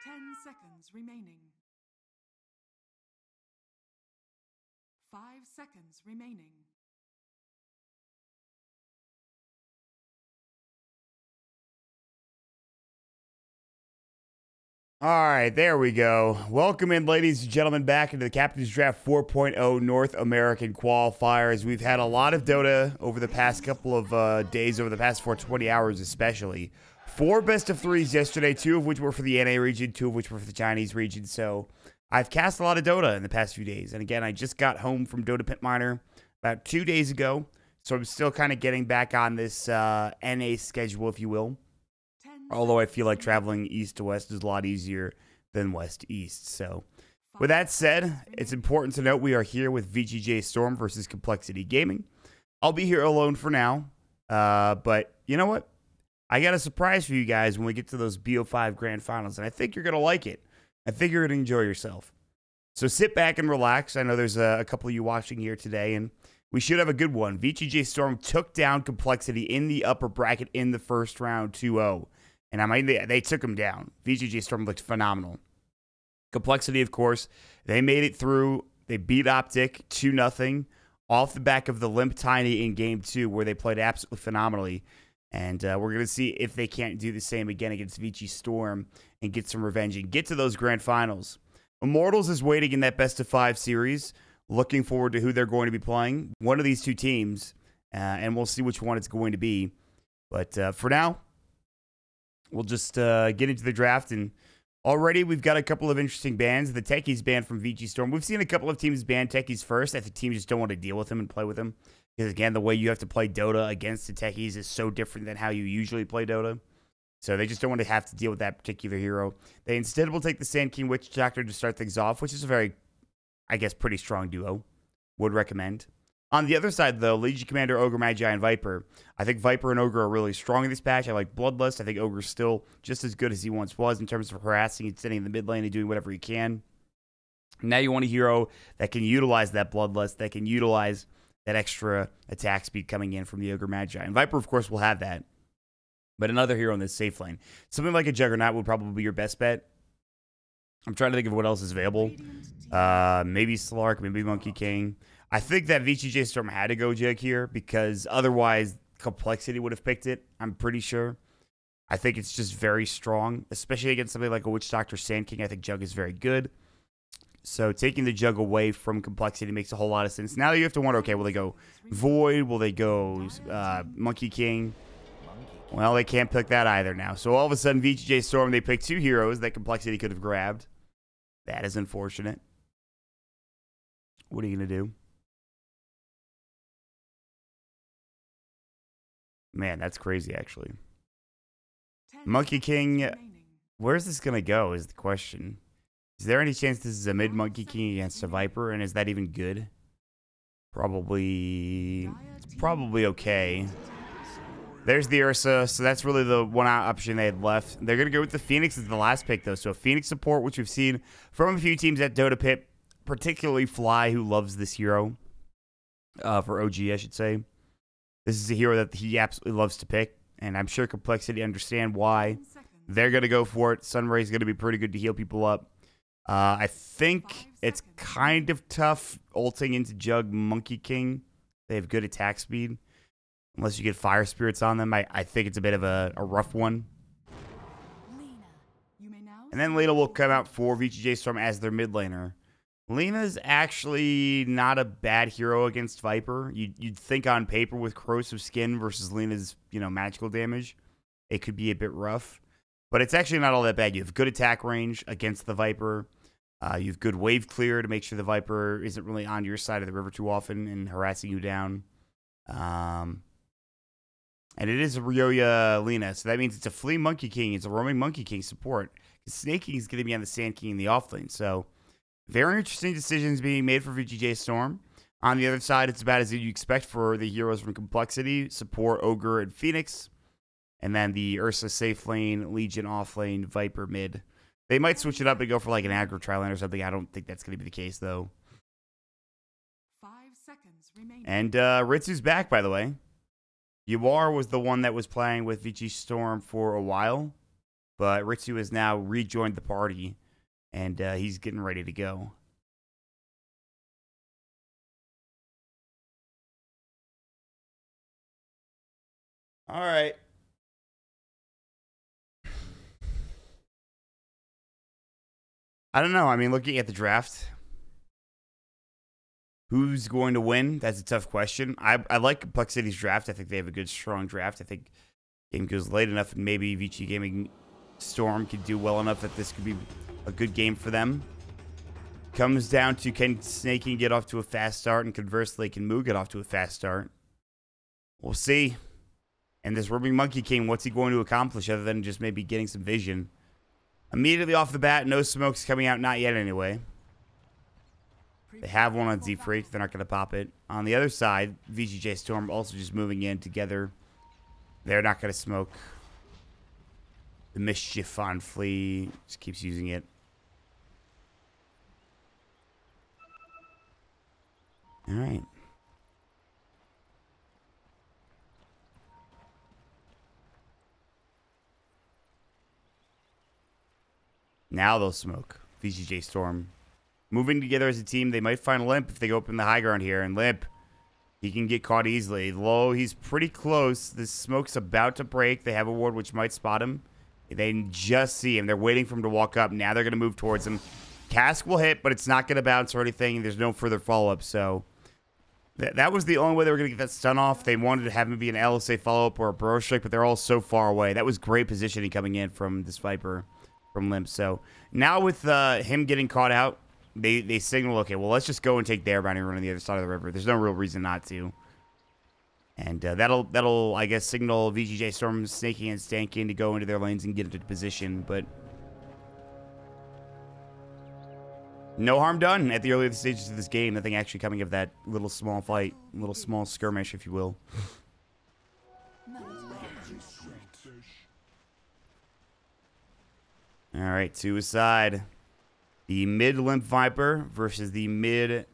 10 seconds remaining. 5 seconds remaining. All right, there we go. Welcome in, ladies and gentlemen, back into the Captain's Draft 4.0 North American Qualifiers. We've had a lot of Dota over the past couple of days, over the past 420 hours especially. 4 best-of-3s yesterday, 2 of which were for the NA region, 2 of which were for the Chinese region. So I've cast a lot of Dota in the past few days. And again, I just got home from Dota Pit Miner about 2 days ago. So I'm still kind of getting back on this NA schedule, if you will. Although I feel like traveling east to west is a lot easier than west to east. So, with that said, it's important to note we are here with VGJ.Storm versus Complexity Gaming. I'll be here alone for now. But you know what? I got a surprise for you guys when we get to those BO5 Grand Finals. And I think you're going to like it. I think you're going to enjoy yourself. So sit back and relax. I know there's a couple of you watching here today. And we should have a good one. VGJ.Storm took down Complexity in the upper bracket in the first round 2-0. And I mean, they took him down. VGJ.Storm looked phenomenal. Complexity, of course, they made it through. They beat Optic 2-0 off the back of the Limp Tiny in Game 2, where they played absolutely phenomenally. And we're going to see if they can't do the same again against VG.Storm and get some revenge and get to those grand finals. Immortals is waiting in that best-of-5 series. Looking forward to who they're going to be playing. One of these two teams, and we'll see which one it's going to be. But for now, we'll just get into the draft, and already we've got a couple of interesting bans. The Techies ban from VG.Storm. We've seen a couple of teams ban Techies first. I think teams just don't want to deal with them and play with them. Because, again, the way you have to play Dota against the Techies is so different than how you usually play Dota. So they just don't want to have to deal with that particular hero. They instead will take the Sand King Witch Doctor to start things off, which is a very, I guess, pretty strong duo. Would recommend. On the other side, though, Legion Commander, Ogre, Magi, and Viper. I think Viper and Ogre are really strong in this patch. I like Bloodlust. I think Ogre's still just as good as he once was in terms of harassing and sitting in the mid lane and doing whatever he can. Now you want a hero that can utilize that Bloodlust, that can utilize that extra attack speed coming in from the Ogre, Magi. And Viper, of course, will have that. But another hero in this safe lane. Something like a Juggernaut would probably be your best bet. I'm trying to think of what else is available. Maybe Slark, maybe Monkey King. I think that VGJ.Storm had to go Jug here because otherwise Complexity would have picked it, I'm pretty sure. I think it's just very strong, especially against something like a Witch Doctor Sand King. I think Jug is very good. So taking the Jug away from Complexity makes a whole lot of sense. Now you have to wonder, okay, will they go Void? Will they go Monkey King? Well, they can't pick that either now. So all of a sudden, VGJ.Storm, they pick 2 heroes that Complexity could have grabbed. That is unfortunate. What are you going to do? Man, that's crazy, actually. Monkey King, where's this going to go is the question. Is there any chance this is a mid-Monkey King against a Viper, and is that even good? Probably, it's probably okay. There's the Ursa, so that's really the one option they had left. They're going to go with the Phoenix as the last pick, though. So Phoenix support, which we've seen from a few teams at Dota Pit, particularly Fly, who loves this hero. For OG, I should say. This is a hero that he absolutely loves to pick, and I'm sure Complexity understand why. They're going to go for it. Sunray is going to be pretty good to heal people up. I think it's kind of tough ulting into Jug Monkey King. They have good attack speed. Unless you get Fire Spirits on them, I think it's a bit of a rough one. And then Lena will come out for VGJ.Storm as their mid laner. Lena's actually not a bad hero against Viper. You'd think on paper with Corrosive Skin versus Lena's, magical damage, it could be a bit rough. But it's actually not all that bad. You have good attack range against the Viper. You have good wave clear to make sure the Viper isn't really on your side of the river too often and harassing you down. And it is a Ryoya Lena, so that means it's a Flea Monkey King. It's a roaming Monkey King support. Snake King is going to be on the Sand King in the offlane, so very interesting decisions being made for VGJ.Storm. On the other side, it's about as you expect for the heroes from Complexity, Support, Ogre, and Phoenix. And then the Ursa safe lane, Legion off lane, Viper mid. They might switch it up and go for like an aggro tri-lane or something. I don't think that's going to be the case, though. 5 seconds remaining. And Ritsu's back, by the way. Yuar was the one that was playing with VG.Storm for a while. But Ritsu has now rejoined the party, and he's getting ready to go. All right. I don't know. I mean, looking at the draft, who's going to win? That's a tough question. I like Complexity's draft. I think they have a good, strong draft. I think game goes late enough, and maybe VG Gaming Storm could do well enough that this could be a good game for them. Comes down to, can Snaking get off to a fast start, and conversely, can Moo get off to a fast start? We'll see. And this Rubbing Monkey King, what's he going to accomplish other than just maybe getting some vision? Immediately off the bat, no smokes coming out, not yet anyway. They have one on Z-Freak. They're not going to pop it. On the other side, VGJ.Storm also just moving in together. They're not going to smoke. The Mischief on Flea just keeps using it. All right. Now they'll smoke. VGJ.Storm. Moving together as a team, they might find Limp if they go up in the high ground here. And Limp, he can get caught easily. Low, he's pretty close. The smoke's about to break. They have a ward which might spot him. They just see him. They're waiting for him to walk up. Now they're going to move towards him. Cask will hit, but it's not going to bounce or anything. There's no further follow-up, so that was the only way they were going to get that stun off. They wanted to have him be an LSA follow-up or a Burrow Strike, but they're all so far away. That was great positioning coming in from this Viper, from Limp. So now with him getting caught out, they signal, okay, well, let's just go and take their bounty run on the other side of the river. There's no real reason not to. And that'll I guess, signal VGJ.Storm snaking and stanking to go into their lanes and get into position. But no harm done at the earlier stages of this game. Nothing actually coming of that little small fight, little small skirmish, if you will. All right, to a side. The mid-Limp Viper versus the mid-Ryoya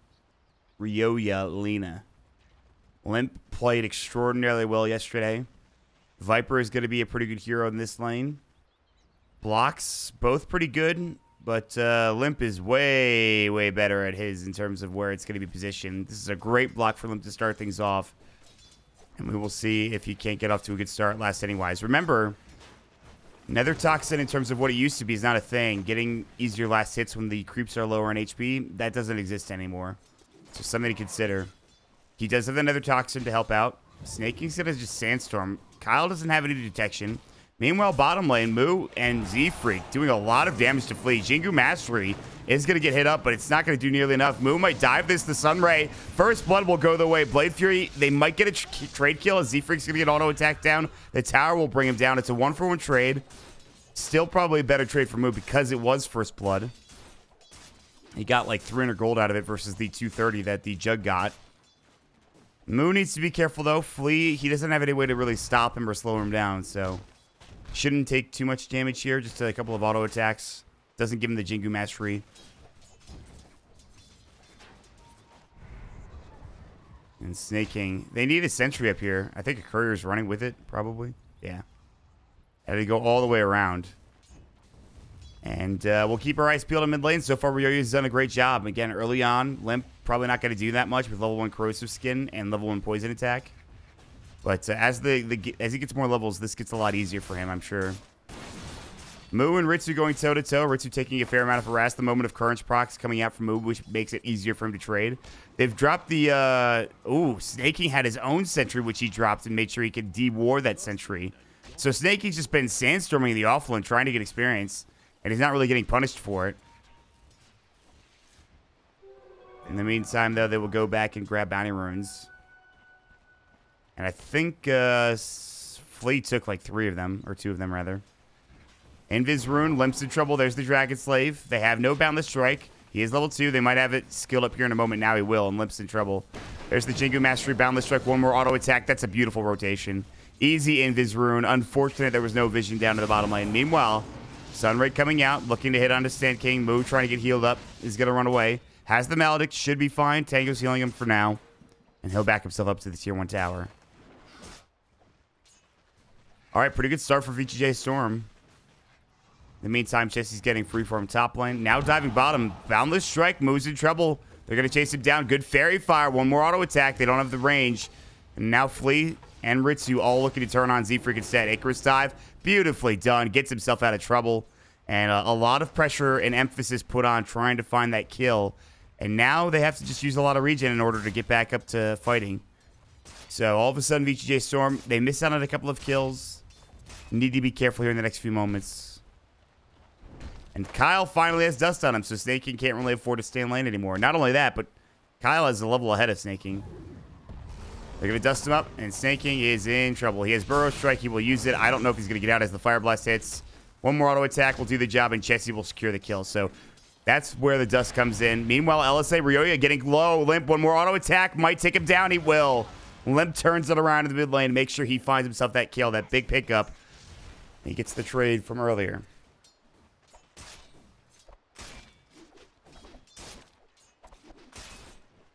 Lena. Limp played extraordinarily well yesterday. Viper is going to be a pretty good hero in this lane. Blocks, both pretty good, but Limp is way, way better at his in terms of where it's going to be positioned. This is a great block for Limp to start things off. And we will see if he can't get off to a good start last inning-wise. Remember, Nether Toxin, in terms of what it used to be, is not a thing. Getting easier last hits when the creeps are lower in HP, that doesn't exist anymore. So something to consider. He does have the Nether Toxin to help out. Snaking's going to just Sandstorm. Kyle doesn't have any detection. Meanwhile, bottom lane, Moo and Z-Freak doing a lot of damage to Flea. Jingu Mastery is going to get hit up, but it's not going to do nearly enough. Moo might dive this. The Sunray. First Blood will go the way. Blade Fury, they might get a trade kill as Z-Freak's going to get auto attack down. The tower will bring him down. It's a 1-for-1 trade. Still probably a better trade for Moo because it was First Blood. He got like 300 gold out of it versus the 230 that the Jug got. Moo needs to be careful, though. Flea, he doesn't have any way to really stop him or slow him down, so shouldn't take too much damage here. Just a couple of auto attacks. Doesn't give him the Jingu Mastery. And Snaking. They need a sentry up here. I think a courier's running with it, probably. Yeah. Had to go all the way around. And we'll keep our eyes peeled on mid lane. So far, Ryoya's done a great job. Again, early on, Limp probably not going to do that much with level 1 corrosive skin and level 1 poison attack. But as he gets more levels, this gets a lot easier for him, I'm sure. Moo and Ritsu going toe-to-toe. Ritsu taking a fair amount of harass. The moment of Currents procs coming out from Moo, which makes it easier for him to trade. They've dropped the... Snaking had his own sentry, which he dropped and made sure he could de-war that sentry. So Snaking's just been sandstorming the offlane, trying to get experience. And he's not really getting punished for it. In the meantime, though, they will go back and grab bounty runes. And I think Flea took like 3 of them, or 2 of them, rather. Invis rune, Limp's in trouble. There's the Dragon Slave. They have no Boundless Strike. He is level 2. They might have it skilled up here in a moment. Now he will, and Limp's in trouble. There's the Jingu Mastery, Boundless Strike, 1 more auto attack. That's a beautiful rotation. Easy Invis rune. Unfortunate there was no vision down to the bottom lane. Meanwhile, Sunray coming out, looking to hit onto Sand King. Moo trying to get healed up. Is going to run away. Has the Maledict. Should be fine. Tango's healing him for now. And he'll back himself up to the tier 1 tower. All right, pretty good start for VGJ.Storm. In the meantime, Jesse's getting free from top lane. Now diving bottom. Boundless Strike moves in trouble. They're going to chase him down. Good Fairy Fire. One more auto attack. They don't have the range. And now Flea and Ritsu all looking to turn on Z-Freak instead. Icarus dive. Beautifully done. Gets himself out of trouble. And a lot of pressure and emphasis put on trying to find that kill. And now they have to just use a lot of regen in order to get back up to fighting. So all of a sudden, VGJ.Storm, they miss out on a couple of kills. Need to be careful here in the next few moments. And Kyle finally has dust on him, so Snake King can't really afford to stay in lane anymore. Not only that, but Kyle is a level ahead of Snake King. They're going to dust him up, and Snake King is in trouble. He has Burrow Strike. He will use it. I don't know if he's going to get out as the Fire Blast hits. One more auto attack will do the job, and Chessie will secure the kill. So that's where the dust comes in. Meanwhile, LSA Ryoya getting low. Limp, one more auto attack. Might take him down. He will. Limp turns it around in the mid lane. Make sure he finds himself that kill, that big pickup. He gets the trade from earlier.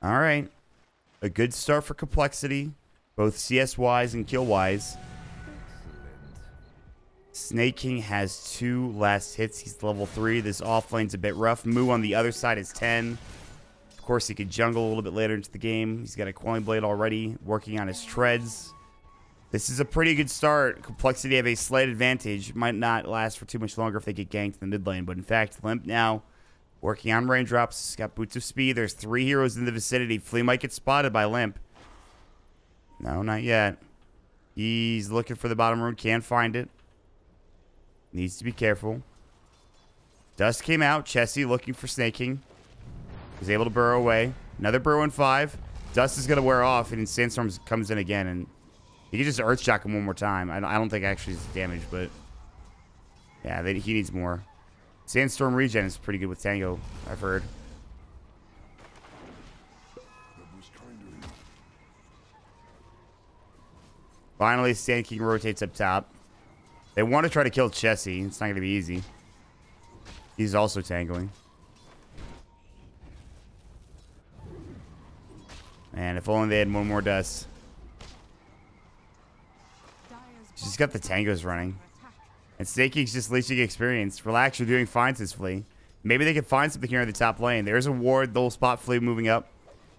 All right. A good start for Complexity, both CS-wise and kill-wise. Snake King has 2 last hits. He's level 3. This offlane's a bit rough. Moo on the other side is 10. Of course, he could jungle a little bit later into the game. He's got a Quelling Blade already, working on his treads. This is a pretty good start. Complexity have a slight advantage. Might not last for too much longer if they get ganked in the mid lane. But in fact, Limp now working on raindrops. He's got Boots of Speed. There's 3 heroes in the vicinity. Flea might get spotted by Limp. No, not yet. He's looking for the bottom rune. Can't find it. Needs to be careful. Dust came out. Chessie looking for Snake King. He's able to burrow away. Another burrow in 5. Dust is going to wear off, and Sandstorm comes in again, and he can just Earthshock him one more time. I don't think actually it's damage, but yeah, he needs more. Sandstorm regen is pretty good with Tango, I've heard. Finally, Sand King rotates up top. They want to try to kill Chessie. It's not going to be easy. He's also tangoing. Man, if only they had one more dust. She's got the tangos running. And Snake King's just leeching experience. Relax, you're doing fine, says Flea. Maybe they can find something here in the top lane. There's a ward. They'll spot Flea moving up.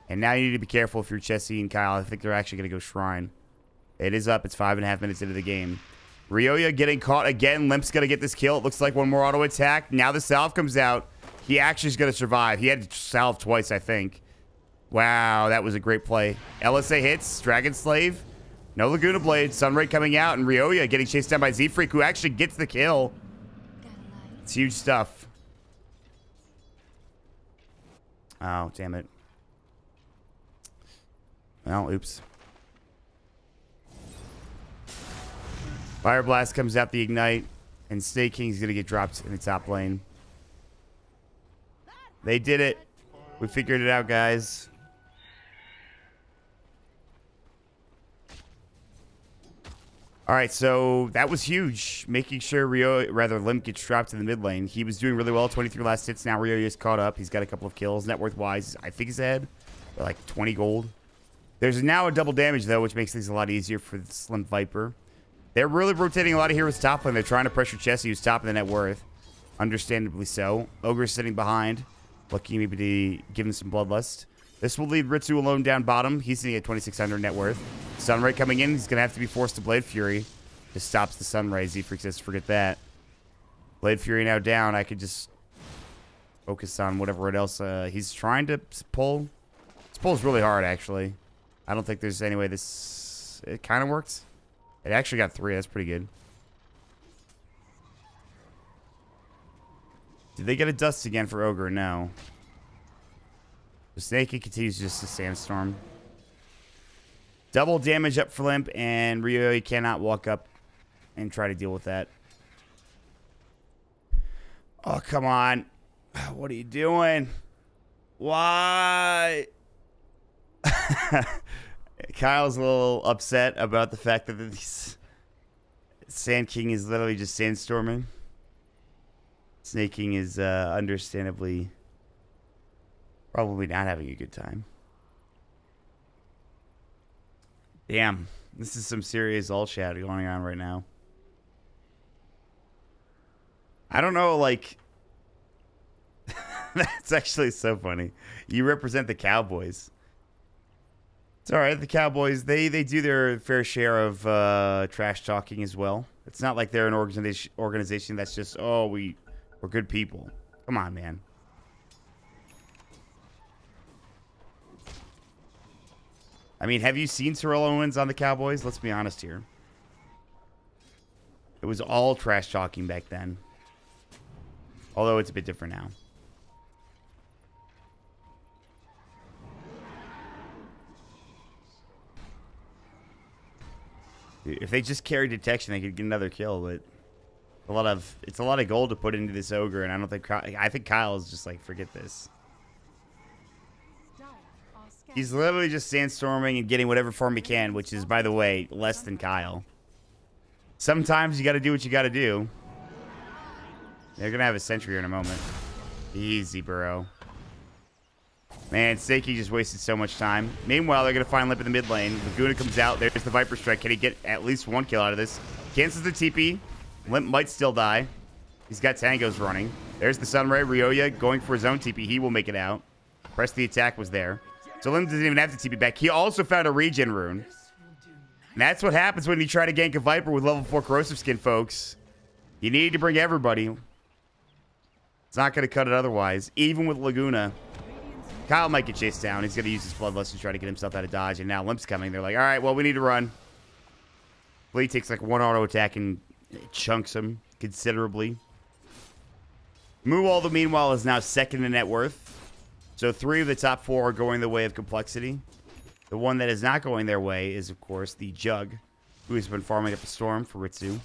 And now you need to be careful if you're Chessie and Kyle. I think they're actually going to go Shrine. It is up. It's 5.5 minutes into the game. Ryoya getting caught again. Limp's going to get this kill. It looks like one more auto attack. Now the salve comes out. He actually is going to survive. He had to salve twice, I think. Wow, that was a great play. LSA hits. Dragon Slave. No Laguna Blade. Sunray coming out. And Ryoya getting chased down by Z-Freak, who actually gets the kill. It's huge stuff. Oh, damn it. Well, oops. Fire Blast comes out the Ignite, and Snake King's going to get dropped in the top lane. They did it. We figured it out, guys. All right, so that was huge. Making sure Limp gets dropped in the mid lane. He was doing really well. 23 last hits. Now Ryoya is caught up. He's got a couple of kills. Net worth-wise, I think he's ahead. Like 20 gold. There's now a double damage, though, which makes things a lot easier for the Slim Viper. They're really rotating a lot of heroes top lane. They're trying to pressure Chessie, who's top of the net worth. Understandably so. Ogre's sitting behind, looking maybe to give him some bloodlust. This will lead Ritsu alone down bottom. He's sitting at 2,600 net worth. Sunray coming in. He's going to have to be forced to Blade Fury. Just stops the Sunray. Z-Freak says, forget that. Blade Fury now down. I could just focus on whatever else. He's trying to pull. This pull's really hard, actually. I don't think there's any way this... It kind of works. It actually got 3. That's pretty good. Did they get a dust again for Ogre? No. The Snake continues just to Sandstorm. Double damage up for Limp, and Ryoya cannot walk up and try to deal with that. Oh, come on. What are you doing? Why? Kyle's a little upset about the fact that this Sand King is literally just sandstorming. Snake King is understandably probably not having a good time. Damn, this is some serious all chat going on right now. I don't know, like... That's actually so funny. You represent the Cowboys. It's all right. The Cowboys, they do their fair share of trash talking as well. It's not like they're an organization that's just, oh, we're good people. Come on, man. I mean, have you seen Terrell Owens on the Cowboys? Let's be honest here. It was all trash talking back then. Although it's a bit different now. If they just carry detection, they could get another kill. But it's a lot of gold to put into this ogre, and I think Kyle's just like, forget this. He's literally just sandstorming and getting whatever farm he can, which is, by the way, less than Kyle. Sometimes you got to do what you got to do. They're gonna have a sentry here in a moment. Easy, bro. Man, Seiki just wasted so much time. Meanwhile, they're going to find Limp in the mid lane. Laguna comes out. There's the Viper Strike. Can he get at least one kill out of this? Cancels the TP. Limp might still die. He's got tangos running. There's the Sunray. Ryoya going for his own TP. He will make it out. Press the attack was there. So Limp doesn't even have the TP back. He also found a regen rune. And that's what happens when you try to gank a Viper with level 4 corrosive skin, folks. You need to bring everybody. It's not going to cut it otherwise. Even with Laguna. Kyle might get chased down. He's going to use his Bloodlust to try to get himself out of dodge. And now Limp's coming. They're like, all right, well, we need to run. Lee takes like one auto attack and chunks him considerably. Muwalda, meanwhile, is now second in net worth. So 3 of the top 4 are going the way of complexity. The one that is not going their way is, of course, the Jug, who has been farming up a Storm for Ritsu.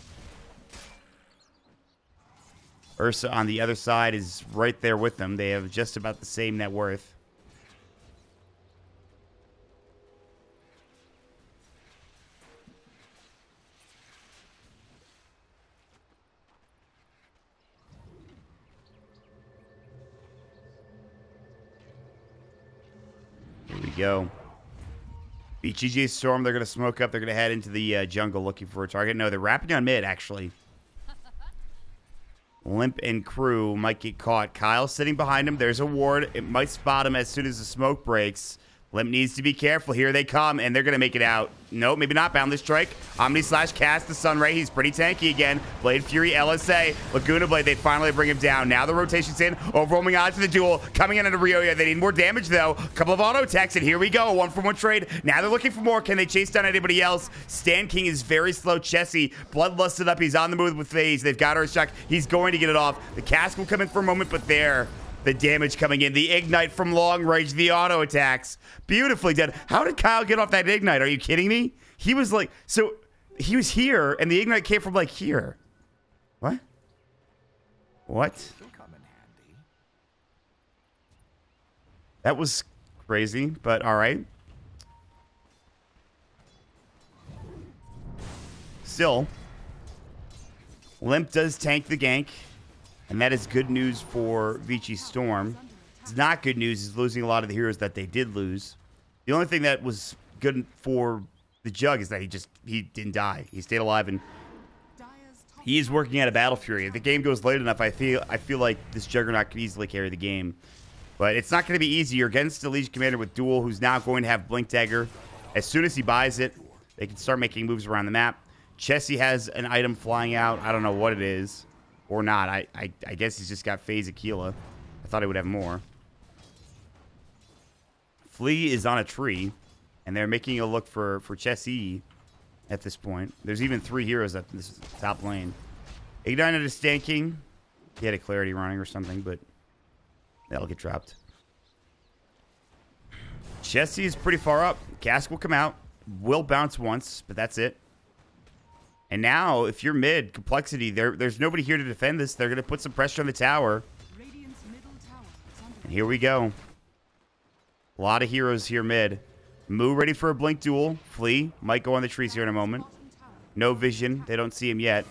Ursa on the other side is right there with them. They have just about the same net worth. Here we go. VGJ.Storm, they're going to smoke up. They're going to head into the jungle looking for a target. No, they're wrapping on mid, actually. Limp and crew might get caught. Kyle sitting behind him. There's a ward. It might spot him as soon as the smoke breaks. Limp needs to be careful. Here they come, and they're going to make it out. Nope, maybe not. Boundless Strike. Omni slash cast the Sunray. He's pretty tanky again. Blade Fury, LSA. Laguna Blade, they finally bring him down. Now the rotation's in. Overwhelming odds to the duel. Coming in under Ryoya. They need more damage, though. A couple of auto attacks, and here we go. 1-for-1 trade. Now they're looking for more. Can they chase down anybody else? Stan King is very slow. Chessie, bloodlusted up. He's on the move with FaZe. They've got Earthshock. He's going to get it off. The cast will come in for a moment, but there. The damage coming in. The Ignite from long range. The auto attacks. Beautifully done. How did Kyle get off that Ignite? Are you kidding me? He was like... So, he was here, and the Ignite came from, like, here. What? What? That was crazy, but alright. Still. Limp does tank the gank. And that is good news for VGJ.Storm. It's not good news is losing a lot of the heroes that they did lose. The only thing that was good for the Jug is that he didn't die. He stayed alive, and he is working at a Battle Fury. If the game goes late enough, I feel like this Juggernaut could easily carry the game. But it's not going to be easy. You're against the Legion Commander with Duel, who's now going to have Blink Dagger. As soon as he buys it, they can start making moves around the map. Chessie has an item flying out. I don't know what it is. Or not. I guess he's just got FaZe Aquila. I thought he would have more. Flea is on a tree. And they're making a look for Chessie at this point. There's even 3 heroes up in this top lane. Ignite into Stan King. He had a Clarity running or something, but that'll get dropped. Chessie is pretty far up. Cask will come out. Will bounce once, but that's it. And now, if you're mid, complexity, there's nobody here to defend this. They're going to put some pressure on the tower. And here we go. A lot of heroes here mid. Moo ready for a blink duel. Flea might go on the trees here in a moment. No vision. They don't see him yet.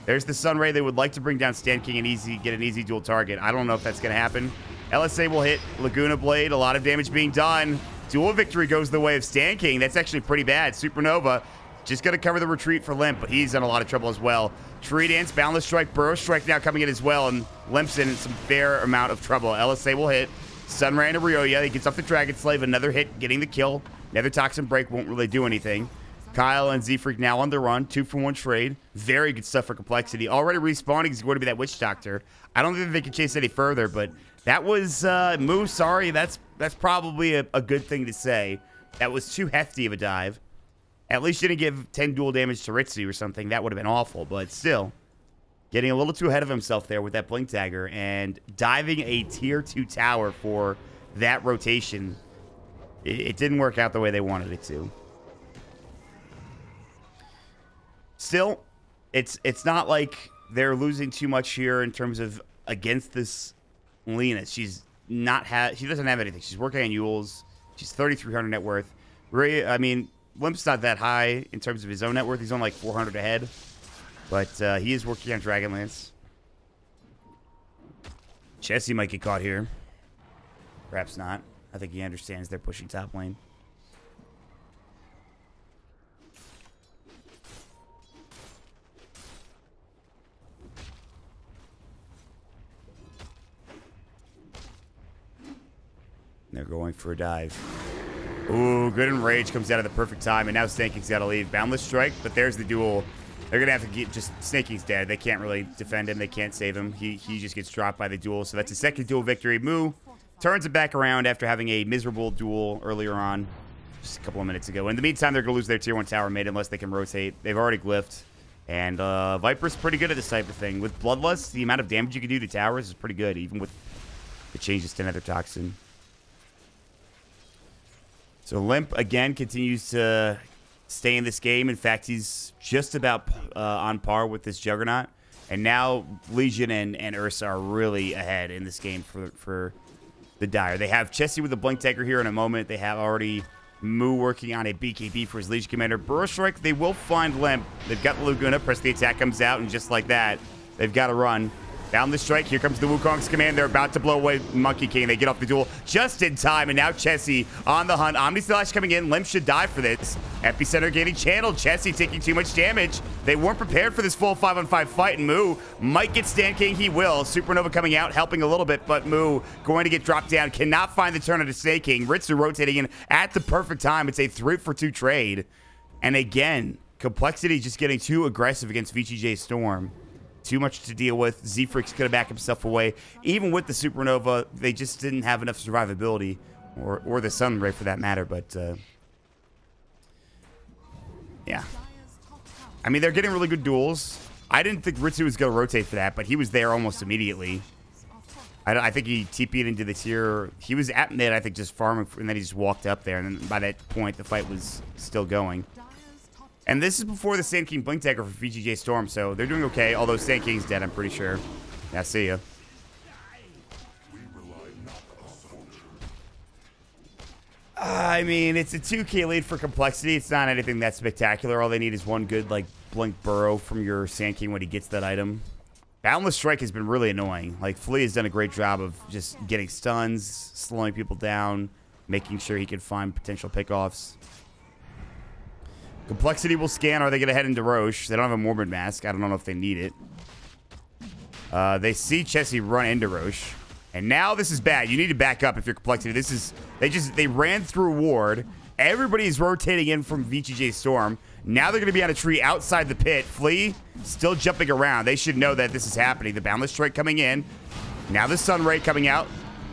There's the Sunray. They would like to bring down Stan King and get an easy dual target. I don't know if that's going to happen. LSA will hit Laguna Blade. A lot of damage being done. Dual victory goes the way of Stan King. That's actually pretty bad. Supernova Just going to cover the retreat for Limp, but he's in a lot of trouble as well. Tree Dance, Boundless Strike, Burrow Strike now coming in as well, and Limp's in some fair amount of trouble. LSA will hit. Sunray to Ryoya. He gets off the Dragon Slave. Another hit, getting the kill. Nether Toxin Break won't really do anything. Kyle and Z-Freak now on the run. 2-for-1 trade. Very good stuff for Complexity. Already respawning is going to be that Witch Doctor. I don't think they can chase any further, but that was, Moo, sorry. That's probably a good thing to say. That was too hefty of a dive. At least you didn't give 10 dual damage to Ritsu or something. That would have been awful, but still. Getting a little too ahead of himself there with that Blink Dagger and diving a tier 2 tower for that rotation. It didn't work out the way they wanted it to. Still, it's not like they're losing too much here in terms of against this Lena. She doesn't have anything. She's working on Yules. She's 3,300 net worth. I mean, Limp's not that high in terms of his own net worth. He's on like 400 ahead. But he is working on Dragonlance. Chessie might get caught here. Perhaps not. I think he understands they're pushing top lane. They're going for a dive. Ooh, good Enrage comes out at the perfect time, and now Snaking's got to leave. Boundless Strike, but there's the duel. They're going to have to get just... Snaking's dead. They can't really defend him. They can't save him. He just gets dropped by the duel, so that's a second duel victory. Moo turns it back around after having a miserable duel earlier on, just a couple of minutes ago. In the meantime, they're going to lose their tier 1 tower mid unless they can rotate. They've already glyphed, and Viper's pretty good at this type of thing. With Bloodlust, the amount of damage you can do to towers is pretty good, even with the changes to Nether Toxin. So Limp, again, continues to stay in this game. In fact, he's just about on par with this Juggernaut. And now Legion and Ursa are really ahead in this game for the Dire. They have Chessie with a Blink Dagger here in a moment. They have already Moo working on a BKB for his Legion Commander. Burrow Strike, they will find Limp. They've got the Laguna. Press the attack comes out, and just like that, they've got to run. Down the strike. Here comes the Wukong's command. They're about to blow away Monkey King. They get off the duel just in time. And now Chessie on the hunt. Omni Slash coming in. Limp should die for this. Epicenter getting channeled. Chessie taking too much damage. They weren't prepared for this full 5-on-5 fight. And Moo might get Stand King. He will. Supernova coming out, helping a little bit. But Moo going to get dropped down. Cannot find the turn of the Snake King. Ritsu rotating in at the perfect time. It's a 3-for-2 trade. And again, Complexity just getting too aggressive against VGJ.Storm. Too much to deal with. Z-Freak's going to back himself away. Even with the Supernova, they just didn't have enough survivability. Or the Sunray for that matter. But, yeah. I mean, they're getting really good duels. I didn't think Ritsu was going to rotate for that, but he was there almost immediately. I think he TP'd into the tier. He was at mid, I think, just farming, and then he just walked up there. And then by that point, the fight was still going. And this is before the Sand King Blink Dagger for VGJ.Storm, so they're doing okay. Although Sand King's dead, I'm pretty sure. Yeah, see ya. I mean, it's a 2k lead for Complexity. It's not anything that spectacular. All they need is one good, like, Blink Burrow from your Sand King when he gets that item. Boundless Strike has been really annoying. Like, Flea has done a great job of just getting stuns, slowing people down, making sure he can find potential pickoffs. Complexity will scan. Are they going to head into Roche? They don't have a Morbid Mask. I don't know if they need it. They see Chessie run into Roche. And now this is bad. You need to back up if you're Complexity. This is... They ran through Ward. Everybody's rotating in from VGJ.Storm. Now they're going to be on a tree outside the pit. Flea still jumping around. They should know that this is happening. The Boundless Strike coming in. Now the Sunray coming out.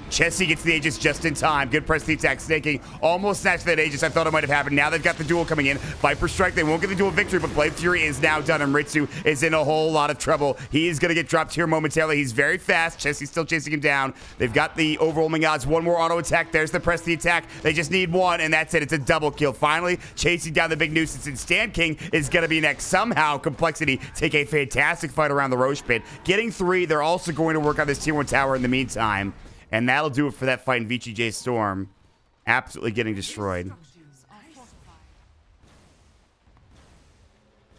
Chessie gets the Aegis just in time. Good press the attack. Snaking almost snatched that Aegis. I thought it might have happened. Now they've got the duel coming in. Viper Strike. They won't get the duel victory, but Blade Fury is now done, and Ritsu is in a whole lot of trouble. He is going to get dropped here momentarily. He's very fast. Chessie's still chasing him down. They've got the overwhelming odds. One more auto attack. There's the press the attack. They just need one, and that's it. It's a double kill. Finally, chasing down the big nuisance, and Stand King is going to be next. Somehow, Complexity take a fantastic fight around the Roche pit. Getting 3. They're also going to work on this tier 1 tower in the meantime. And that'll do it for that fight in VGJ.Storm. Absolutely getting destroyed.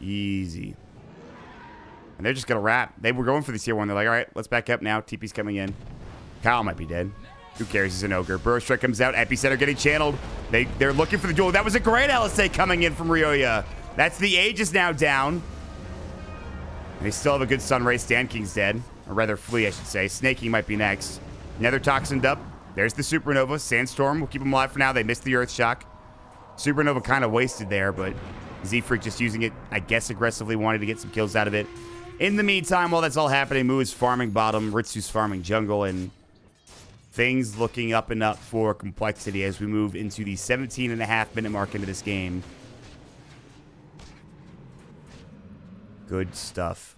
Easy. And they're just going to wrap. They were going for the tier 1. They're like, all right, let's back up now. TP's coming in. Kyle might be dead. Who cares? He's an ogre. Burrow Strike comes out. Epicenter getting channeled. They're looking for the duel. That was a great LSA coming in from Ryoya. That's the Aegis now down. And they still have a good Sun Ray. Stand King's dead. Or rather, Flea, I should say. Snaking might be next. Nether Toxined up. There's the Supernova. Sandstorm will keep them alive for now. They missed the Earth Shock. Supernova kind of wasted there, but Z-Freak just using it, I guess, aggressively wanted to get some kills out of it. In the meantime, while that's all happening, Moo is farming bottom. Ritsu's farming jungle, and things looking up and up for Complexity as we move into the 17.5-minute mark into this game. Good stuff.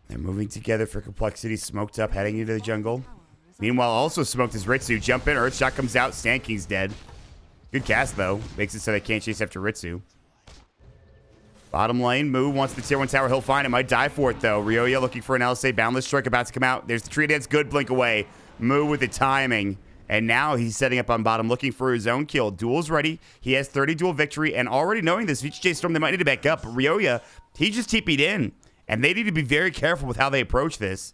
They're moving together for Complexity. Smoked up, heading into the jungle. Meanwhile, also smoked is Ritsu. Jump in, Earth Shot comes out. Stand King's dead. Good cast, though. Makes it so they can't chase after Ritsu. Bottom lane, Moo wants the tier 1 tower. He'll find it. Might die for it, though. Ryoya looking for an LSA. Boundless Strike about to come out. There's the tree dance. Good blink away. Moo with the timing. And now he's setting up on bottom, looking for his own kill. Duel's ready. He has 30 duel victory. And already knowing this, VGJ.Storm, they might need to back up. But Ryoya, he just TP'd in. And they need to be very careful with how they approach this.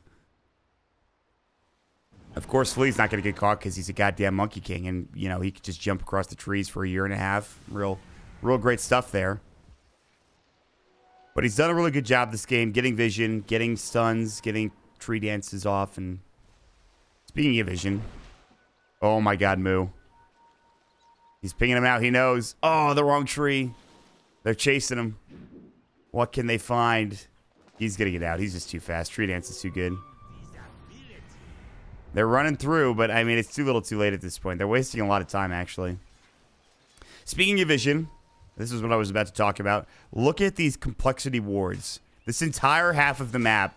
Of course, Flea's not going to get caught because he's a goddamn Monkey King. And, you know, he could just jump across the trees for a year and a half. Real great stuff there. But he's done a really good job this game, getting vision, getting stuns, getting tree dances off. And speaking of vision, oh my god, Moo. He's pinging him out. He knows. Oh, the wrong tree. They're chasing him. What can they find? He's going to get out. He's just too fast. Tree dance is too good. They're running through, but I mean, it's too little too late at this point. They're wasting a lot of time, actually. Speaking of vision, this is what I was about to talk about. Look at these Complexity wards. This entire half of the map.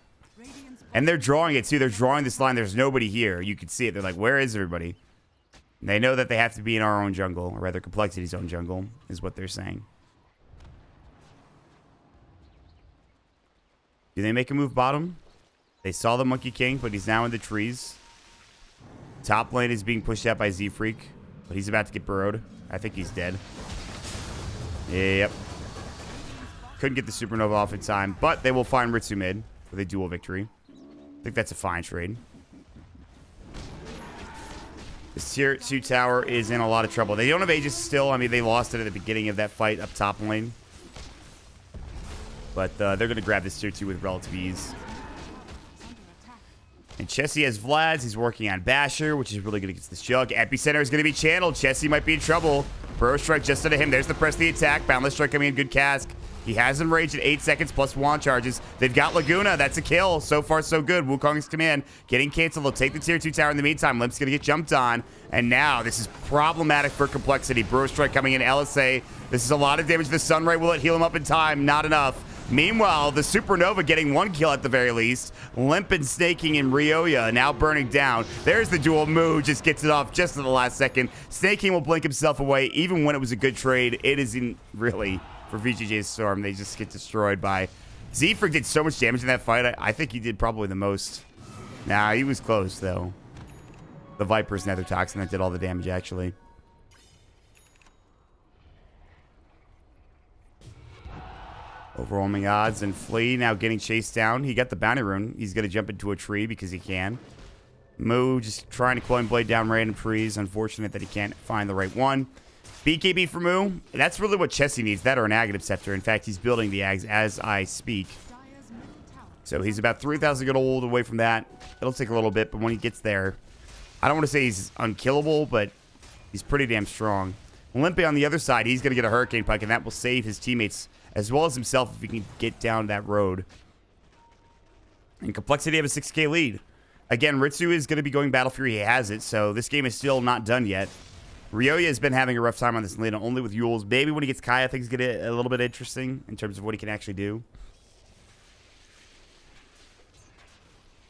And they're drawing it, too. They're drawing this line. There's nobody here. You can see it. They're like, where is everybody? And they know that they have to be in our own jungle, or rather, Complexity's own jungle, is what they're saying. Do they make a move bottom? They saw the Monkey King, but he's now in the trees. Top lane is being pushed out by Z-Freak, but he's about to get burrowed. I think he's dead. Yep. Couldn't get the Supernova off in time, but they will find Ritsu mid with a duel victory. I think that's a fine trade. This tier 2 tower is in a lot of trouble. They don't have Aegis still. I mean, they lost it at the beginning of that fight up top lane. But they're going to grab this tier 2 with relative ease. And Chessie has Vlad's. He's working on Basher, which is really good against this Jug. Epicenter is going to be channeled. Chessie might be in trouble. Burrow Strike just under him. There's the press the attack. Boundless Strike coming in. Good cast. He has Enraged at 8 seconds plus wand charges. They've got Laguna. That's a kill. So far, so good. Wukong's command getting canceled. They'll take the tier 2 tower in the meantime. Limp's going to get jumped on. And now this is problematic for Complexity. Burrow Strike coming in. LSA. This is a lot of damage. The Sunray will it heal him up in time? Not enough. Meanwhile, the Supernova getting 1 kill at the very least. Limp and Snaking in Ryoya now burning down. There's the dual move. Just gets it off just at the last second. Snaking will blink himself away. Even when it was a good trade, it isn't really for VGJ.Storm. They just get destroyed by... Z-Freak did so much damage in that fight. I think he did probably the most. Nah, he was close, though. The Viper's Nether Toxin that did all the damage, actually. Overwhelming odds, and Flea now getting chased down. He got the bounty rune. He's going to jump into a tree because he can. Moo just trying to Coin Blade down random trees. Unfortunate that he can't find the right one. BKB for Moo. That's really what Chessie needs. That or an Aghanim Scepter. In fact, he's building the Ags as I speak. So he's about 3,000 gold away from that. It'll take a little bit, but when he gets there, I don't want to say he's unkillable, but he's pretty damn strong. Limpy on the other side, he's going to get a Hurricane Pike, and that will save his teammates as well as himself if he can get down that road. And Complexity have a 6k lead. Again, Ritsu is going to be going Battle Fury. He has it, so this game is still not done yet. Ryoya has been having a rough time on this lane, only with Yules. Maybe when he gets Kaya, things get a little bit interesting in terms of what he can actually do.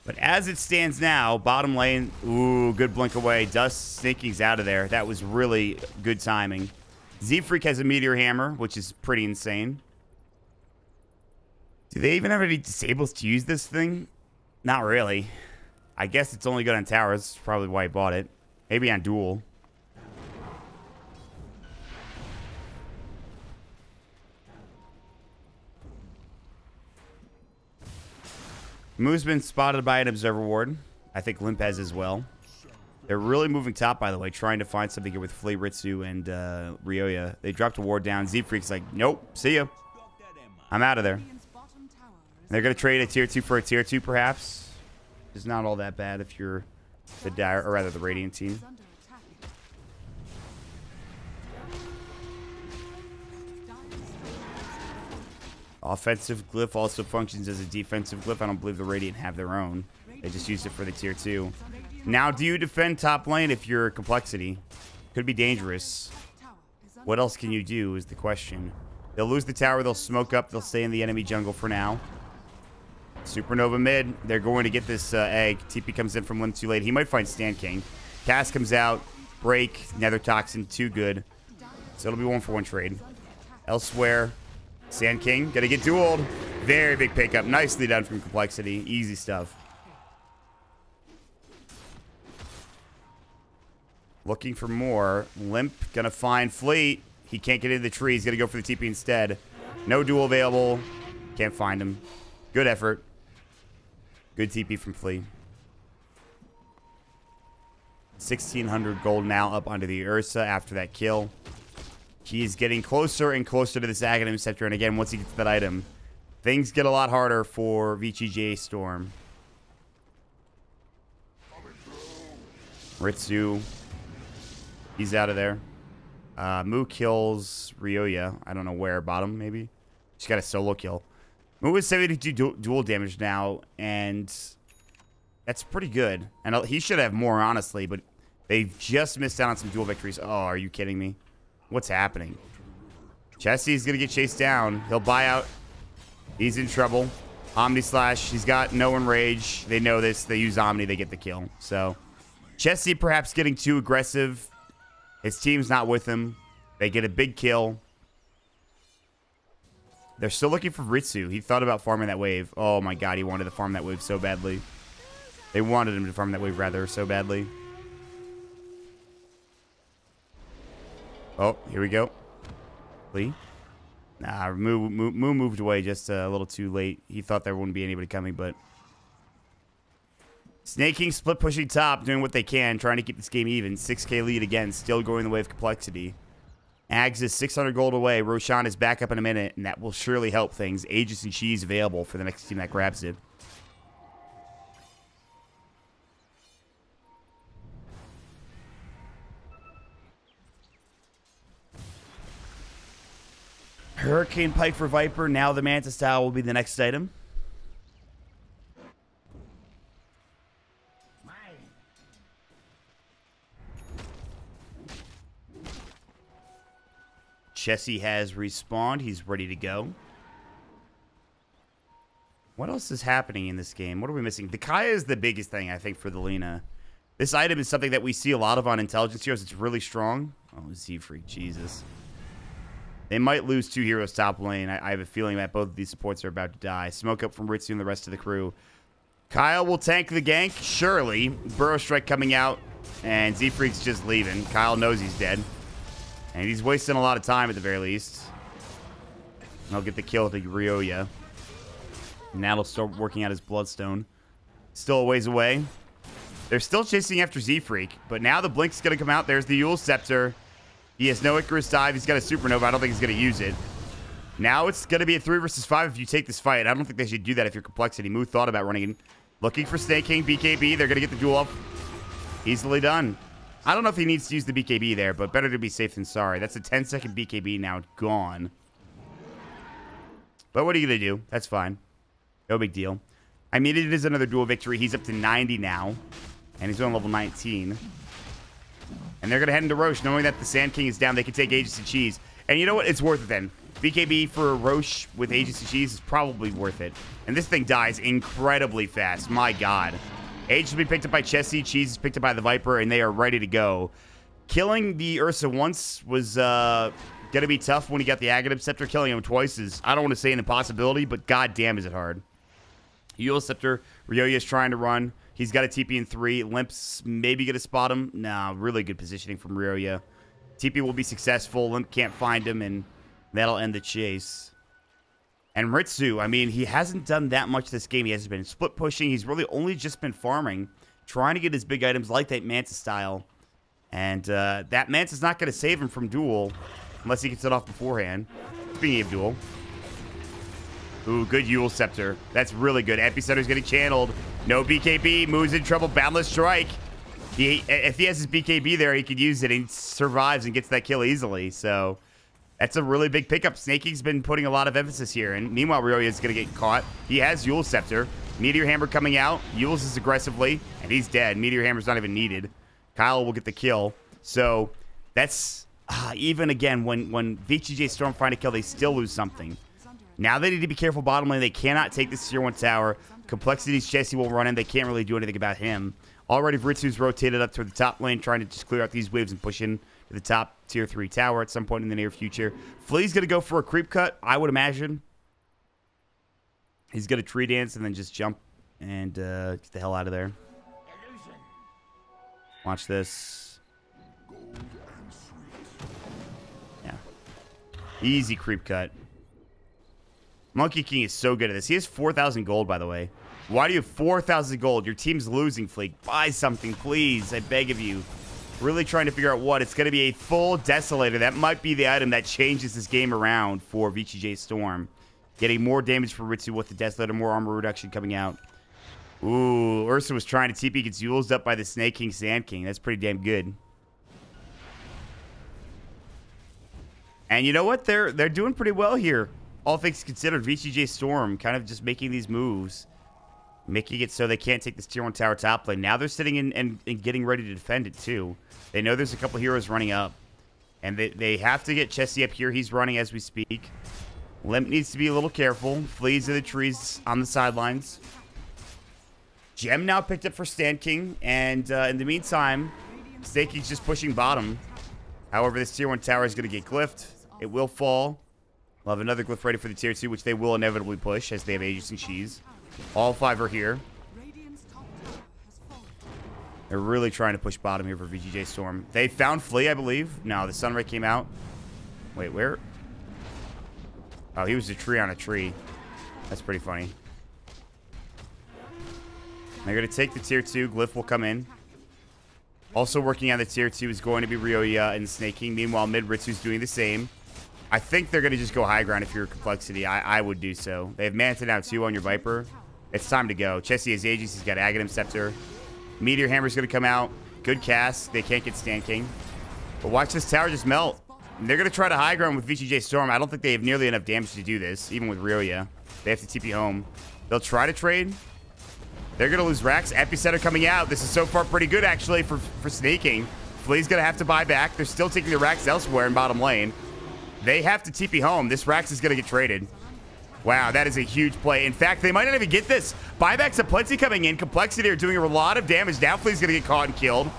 But as it stands now, bottom lane, ooh, good blink away. Dust Snaking's out of there. That was really good timing. Z-Freak has a Meteor Hammer, which is pretty insane. Do they even have any disables to use this thing? Not really. I guess it's only good on towers. That's probably why he bought it. Maybe on duel. Moo's been spotted by an observer ward. I think Limp has as well. They're really moving top, by the way, trying to find something here with Flea, Ritsu, and Ryoya. They dropped a ward down. Z-Freak's like, nope, see ya. I'm out of there. Radiant's bottom tower is They're going to trade a tier 2 for a tier 2, perhaps. It's not all that bad if you're the Dire, or rather the Radiant team. under attack. Offensive glyph also functions as a defensive glyph. I don't believe the Radiant have their own. They just used it for the tier 2. Now, do you defend top lane if you're Complexity? Could be dangerous. What else can you do is the question. They'll lose the tower. They'll smoke up. They'll stay in the enemy jungle for now. Supernova mid. They're going to get this egg. TP comes in from Limb too late. He might find Stand King. Cass comes out. Break. Nether Toxin. Too good. So it'll be 1-for-1 trade. Elsewhere, Sand King. Gonna get dueled. Very big pickup. Nicely done from Complexity. Easy stuff. Looking for more. Limp gonna find Fleet. He can't get into the tree. He's gonna go for the TP instead. No duel available. Can't find him. Good effort. Good TP from Flea. 1,600 gold now up onto the Ursa after that kill. He's getting closer and closer to this Aghanim Scepter. And again, once he gets that item, things get a lot harder for VGJ.Storm. Ritsu. He's out of there. Moo kills Ryoya. I don't know where. Bottom, maybe? She's got a solo kill. Moo is 72 dual damage now, and that's pretty good. And he should have more, honestly, but they've just missed out on some dual victories. Oh, are you kidding me? What's happening? Chessie's going to get chased down. He'll buy out. He's in trouble. Omni Slash. He's got no enrage. They know this. They use Omni. They get the kill. So, Chessie perhaps getting too aggressive. His team's not with him. They get a big kill. They're still looking for Ritsu. He thought about farming that wave. Oh my god, he wanted to farm that wave so badly. They wanted him to farm that wave, rather, so badly. Oh, here we go. Lee? Nah, Moo moved away just a little too late. He thought there wouldn't be anybody coming, but... Snaking, split pushing top, doing what they can, trying to keep this game even. 6k lead again, still going the way of Complexity. Ags is 600 gold away. Roshan is back up in a minute, and that will surely help things. Aegis and Cheese available for the next team that grabs it. Hurricane Pike for Viper. Now the Manta Style will be the next item. Chessie has respawned. He's ready to go. What else is happening in this game? What are we missing? The Kaya is the biggest thing, I think, for the Lina. This item is something that we see a lot of on Intelligence Heroes. It's really strong. Oh, Z-Freak. Jesus. They might lose 2 heroes top lane. I have a feeling that both of these supports are about to die. Smoke up from Ritsu and the rest of the crew. Kyle will tank the gank. Surely. Burrow Strike coming out. And Z-Freak's just leaving. Kyle knows he's dead. And he's wasting a lot of time at the very least. And I'll get the kill to Ryoya. And that'll start working out his Bloodstone. Still a ways away. They're still chasing after Z-Freak. But now the Blink's going to come out. There's the Yule Scepter. He has no Icarus Dive. He's got a Supernova. I don't think he's going to use it. Now it's going to be a 3 versus 5 if you take this fight. I don't think they should do that if you're Complexity. Moo thought about running in. Looking for Snake King, BKB. They're going to get the duel up. Easily done. I don't know if he needs to use the BKB there, but better to be safe than sorry. That's a 10-second BKB now gone. But what are you going to do? That's fine. No big deal. I mean, it is another duel victory. He's up to 90 now. And he's on level 19. And they're going to head into Roche, knowing that the Sand King is down. They can take Aegis and Cheese. And you know what? It's worth it then. BKB for Roche with Aegis and Cheese is probably worth it. And this thing dies incredibly fast. My god. Aegis will be picked up by Chessie. Cheese is picked up by the Viper. And they are ready to go. Killing the Ursa once was going to be tough when he got the Aghanim Scepter. Killing him twice is, I don't want to say an impossibility, but god damn is it hard. Yule Scepter. Ryoya is trying to run. He's got a TP in 3. Limp's maybe going to spot him. Nah, really good positioning from Ryoya. TP will be successful. Limp can't find him, and that'll end the chase. And Ritsu, I mean, he hasn't done that much this game. He hasn't been split pushing. He's really only just been farming, trying to get his big items like that Manta style. And that Manta's not going to save him from duel unless he gets it off beforehand. Speaking of duel. Ooh, good Yule Scepter. That's really good. Epicenter's getting channeled. No BKB. Moves in trouble. Boundless Strike. If he has his BKB there, he could use it. And he survives and gets that kill easily. So that's a really big pickup. Snakey's been putting a lot of emphasis here. And meanwhile, Ryoya is going to get caught. He has Yule Scepter. Meteor Hammer coming out. Yule's is aggressively. And he's dead. Meteor Hammer's not even needed. Kyle will get the kill. So that's... even again, when VGJ.Storm find a kill, they still lose something. Now they need to be careful bottom lane. They cannot take this tier 1 tower. Complexity's Jesse will run in. They can't really do anything about him. Already Ritsu's rotated up toward the top lane, trying to just clear out these waves and push in to the top tier 3 tower at some point in the near future. Flea's going to go for a creep cut, I would imagine. He's going to tree dance and then just jump and get the hell out of there. Watch this. Yeah. Easy creep cut. Monkey King is so good at this. He has 4,000 gold, by the way. Why do you have 4,000 gold? Your team's losing, Fleek. Buy something, please. I beg of you. Really trying to figure out what. It's going to be a full Desolator. That might be the item that changes this game around for VGJ.Storm. Getting more damage for Ritsu with the Desolator, more armor reduction coming out. Ooh, Ursa was trying to TP. Gets Yuled up by the Snake King, Sand King. That's pretty damn good. And you know what? They're doing pretty well here. All things considered, VGJ.Storm kind of just making these moves. Making it so they can't take this tier 1 tower top lane. Now they're sitting in and getting ready to defend it, too. They know there's a couple heroes running up. And they have to get Chessie up here. He's running as we speak. Limp needs to be a little careful. Flees in the trees on the sidelines. Gem now picked up for Sand King. And in the meantime, Snake King's just pushing bottom. However, this tier 1 tower is going to get glyphed. It will fall. We'll have another glyph ready for the tier 2, which they will inevitably push as they have Aegis and Shees. All 5 are here. They're really trying to push bottom here for VGJ.Storm. They found Flea, I believe. No, the Sunray came out. Wait, where? Oh, he was a tree on a tree. That's pretty funny. They're going to take the tier 2. Glyph will come in. Also working on the tier 2 is going to be Ryoya and Snake King. Meanwhile, mid Ritsu's doing the same. I think they're going to just go high ground if you're Complexity. I would do so. They have Manta now, too, on your Viper. It's time to go. Chessie has Aegis. He's got Aghanim Scepter. Meteor Hammer's going to come out. Good cast. They can't get Sand King. But watch this tower just melt. And they're going to try to high ground with VGJ.Storm. I don't think they have nearly enough damage to do this, even with Ryoya. They have to TP home. They'll try to trade. They're going to lose Rax. Epicenter coming out. This is so far pretty good, actually, for snaking. Flea's going to have to buy back. They're still taking the Rax elsewhere in bottom lane. They have to TP home. This Rax is going to get traded. Wow, that is a huge play. In fact, they might not even get this. Buybacks of plenty coming in. Complexity are doing a lot of damage. Now Flea's going to get caught and killed.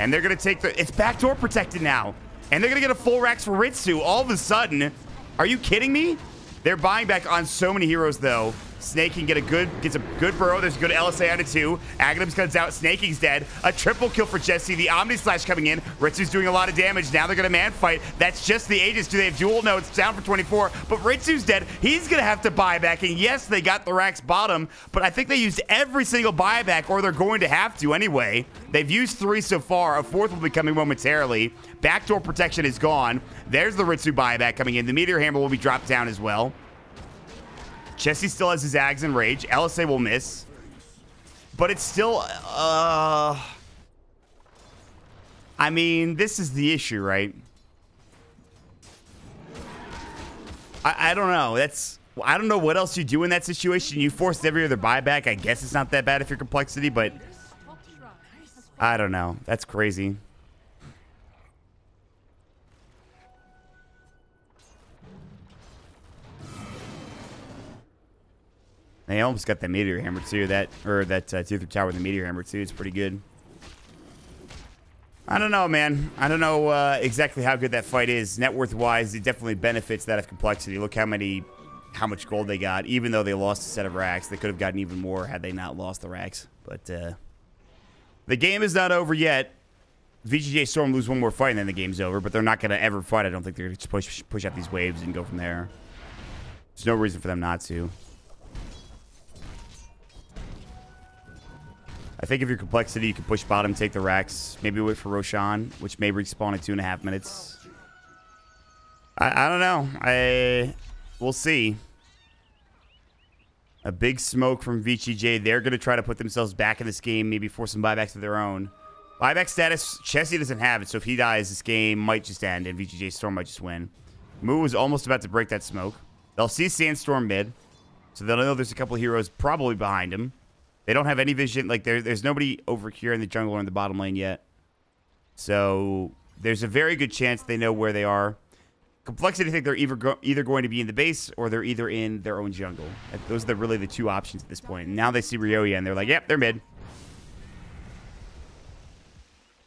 And they're going to take the... It's backdoor protected now. And they're going to get a full Rax for Ritsu all of a sudden. Are you kidding me? They're buying back on so many heroes, though. Snake King gets a good burrow. There's a good LSA on it, too. Aghanim comes out. Snake King's dead. A triple kill for Jesse. The Omni Slash coming in. Ritsu's doing a lot of damage. Now they're going to man fight. That's just the Aegis. Do they have dual? No, it's down for 24. But Ritsu's dead. He's going to have to buy back. And yes, they got the Rax bottom. But I think they used every single buyback, or they're going to have to anyway. They've used 3 so far. A 4th will be coming momentarily. Backdoor protection is gone. There's the Ritsu buyback coming in. The Meteor Hammer will be dropped down as well. Chessie still has his Ags and Rage. LSA will miss. But it's still... I mean, this is the issue, right? I don't know. I don't know what else you do in that situation. You forced every other buyback. I guess it's not that bad if you're Complexity, but... I don't know. That's crazy. They almost got that Meteor Hammer too. That tier 3 tower with the Meteor Hammer too. It's pretty good. I don't know, man. I don't know exactly how good that fight is. Net worth wise, it definitely benefits that of Complexity. Look how much gold they got. Even though they lost a set of racks, they could have gotten even more had they not lost the racks. But the game is not over yet. VGJ.Storm lose one more fight and then the game's over. But they're not going to ever fight. I don't think they're going to push up these waves and go from there. There's no reason for them not to. I think if you're Complexity, you can push bottom, take the Rex. Maybe wait for Roshan, which may respawn in 2.5 minutes. I don't know. We'll see. A big smoke from VGJ. They're going to try to put themselves back in this game, maybe force some buybacks of their own. Buyback status, Chessie doesn't have it, so if he dies, this game might just end, and VGJ.Storm might just win. Moo was almost about to break that smoke. They'll see Sandstorm mid, so they'll know there's a couple heroes probably behind him. They don't have any vision. Like, there's nobody over here in the jungle or in the bottom lane yet. So there's a very good chance they know where they are. Complexity think they're either going to be in the base or they're either in their own jungle. Those are really the two options at this point. And now they see Ryoya and they're like, yep, they're mid.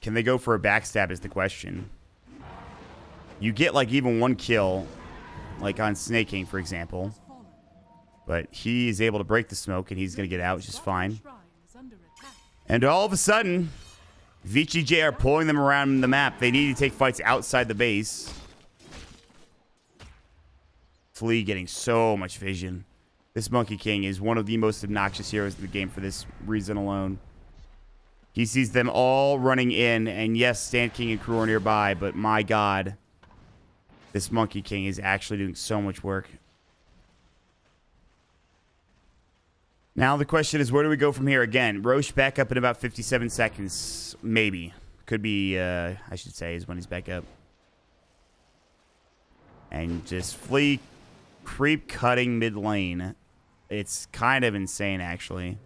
Can they go for a backstab is the question. You get like even one kill, like on Snake King, for example. But he is able to break the smoke and he's going to get out, which is fine. And all of a sudden, VGJ are pulling them around the map. They need to take fights outside the base. Flea getting so much vision. This Monkey King is one of the most obnoxious heroes in the game for this reason alone. He sees them all running in, and yes, Stand King and crew are nearby, but my god, this Monkey King is actually doing so much work. Now the question is, where do we go from here? Again, Roche back up in about 57 seconds. Maybe. Could be, I should say, is when he's back up. And just Flea creep cutting mid lane. It's kind of insane, actually.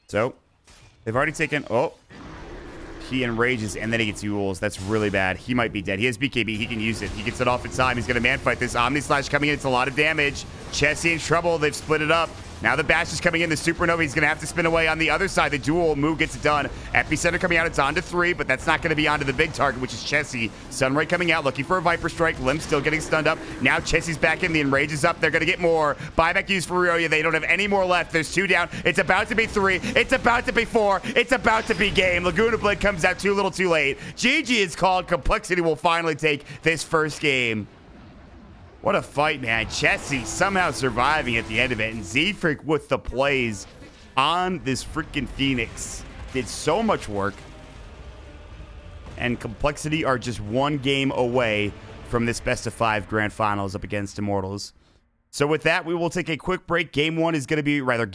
So, they've already taken... Oh. He enrages, and then he gets Yules. That's really bad. He might be dead. He has BKB. He can use it. He gets it off in time. He's going to man-fight this. Omni Slash coming in. It's a lot of damage. Chessie in trouble. They've split it up. Now the Bash is coming in. The Supernova, he's going to have to spin away on the other side. The duel move gets it done. Epicenter coming out. It's on to 3, but that's not going to be onto the big target, which is Chessie. Sunray coming out, looking for a Viper Strike. Lim still getting stunned up. Now Chessie's back in. The Enrage is up. They're going to get more. Buyback used for Ryoya. They don't have any more left. There's 2 down. It's about to be 3. It's about to be 4. It's about to be game. Laguna Blade comes out too little too late. GG is called. Complexity will finally take this first game. What a fight, man. Chessie somehow surviving at the end of it. And Z-Freak with the plays on this freaking Phoenix. Did so much work. And Complexity are just 1 game away from this best-of-5 grand finals up against Immortals. So with that, we will take a quick break. Game 1 is going to be, rather,